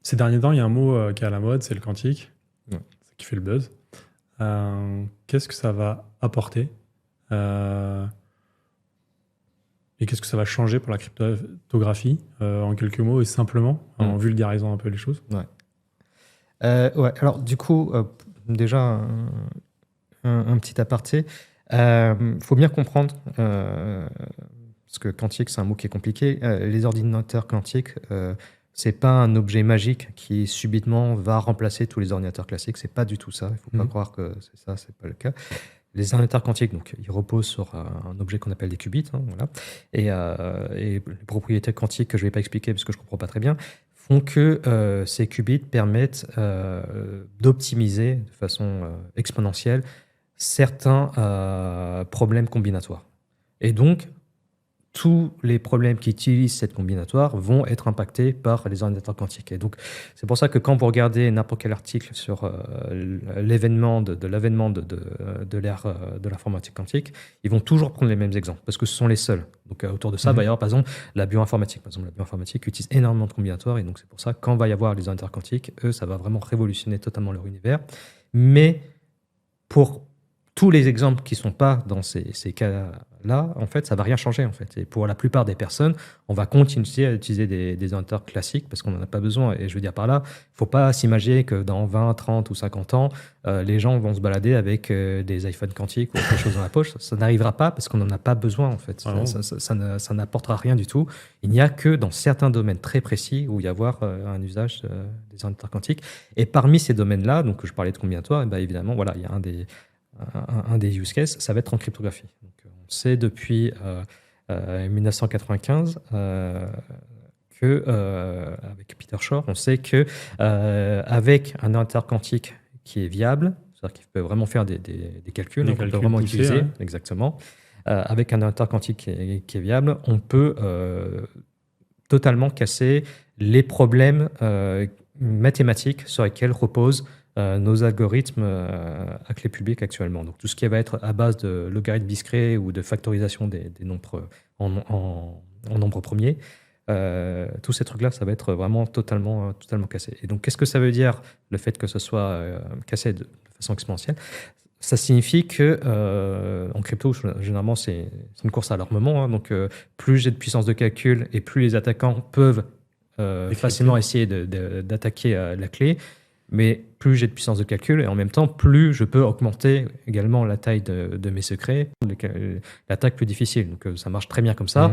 Ces derniers temps, il y a un mot qui est à la mode, c'est le quantique, Ouais. qui fait le buzz. Qu'est-ce que ça va apporter euh, et qu'est-ce que ça va changer pour la cryptographie en quelques mots et simplement, en vulgarisant un peu les choses? Ouais. Ouais. Alors, du coup, déjà, un petit aparté. Faut bien comprendre, parce que quantique, c'est un mot qui est compliqué. Les ordinateurs quantiques, c'est pas un objet magique qui subitement va remplacer tous les ordinateurs classiques. C'est pas du tout ça. Il faut pas croire que c'est ça, c'est pas le cas. Les ordinateurs quantiques, donc, ils reposent sur un objet qu'on appelle des qubits, hein, voilà. Et les propriétés quantiques que je vais pas expliquer parce que je comprends pas très bien font que ces qubits permettent d'optimiser de façon exponentielle certains problèmes combinatoires. Et donc, tous les problèmes qui utilisent cette combinatoire vont être impactés par les ordinateurs quantiques. Et donc, c'est pour ça que quand vous regardez n'importe quel article sur l'avènement de l'ère de l'informatique quantique, ils vont toujours prendre les mêmes exemples, parce que ce sont les seuls. Donc, autour de ça, il va y avoir, par exemple, la bioinformatique. Par exemple, la bioinformatique utilise énormément de combinatoires, et donc c'est pour ça que quand va y avoir les ordinateurs quantiques, eux, ça va vraiment révolutionner totalement leur univers. Mais pour tous les exemples qui ne sont pas dans ces cas-là, en fait, ça ne va rien changer. En fait. Et pour la plupart des personnes, on va continuer à utiliser des ordinateurs classiques parce qu'on n'en a pas besoin. Et je veux dire par là, il ne faut pas s'imaginer que dans 20, 30 ou 50 ans, les gens vont se balader avec des iPhones quantiques ou autre chose dans la poche. Ça n'arrivera pas parce qu'on n'en a pas besoin. En fait. Ça n'apportera rien du tout. Il n'y a que dans certains domaines très précis où il y a avoir un usage des ordinateurs quantiques. Et parmi ces domaines-là, donc je parlais de combinatoire, et bien évidemment, voilà, il y a un des use cases, ça va être en cryptographie. Donc, on sait depuis 1995 avec Peter Shor, on sait que avec un ordinateur quantique qui est viable, c'est-à-dire qu'il peut vraiment faire des calculs, Des qu'on peut calculs vraiment poussés, utiliser, ouais. exactement. Avec un ordinateur quantique qui est viable, on peut totalement casser les problèmes mathématiques sur lesquels reposent nos algorithmes à clé publique actuellement. Donc tout ce qui va être à base de logarithmes discrets ou de factorisation des nombres en nombres premiers, tous ces trucs-là, ça va être vraiment totalement cassé. Et donc qu'est-ce que ça veut dire, le fait que ce soit cassé de façon exponentielle? Ça signifie que en crypto, généralement, c'est une course à l'armement. Hein, donc plus j'ai de puissance de calcul et plus les attaquants peuvent facilement essayer d'attaquer la clé, mais plus j'ai de puissance de calcul et en même temps, plus je peux augmenter également la taille de mes secrets, l'attaque plus difficile. Donc ça marche très bien comme ça.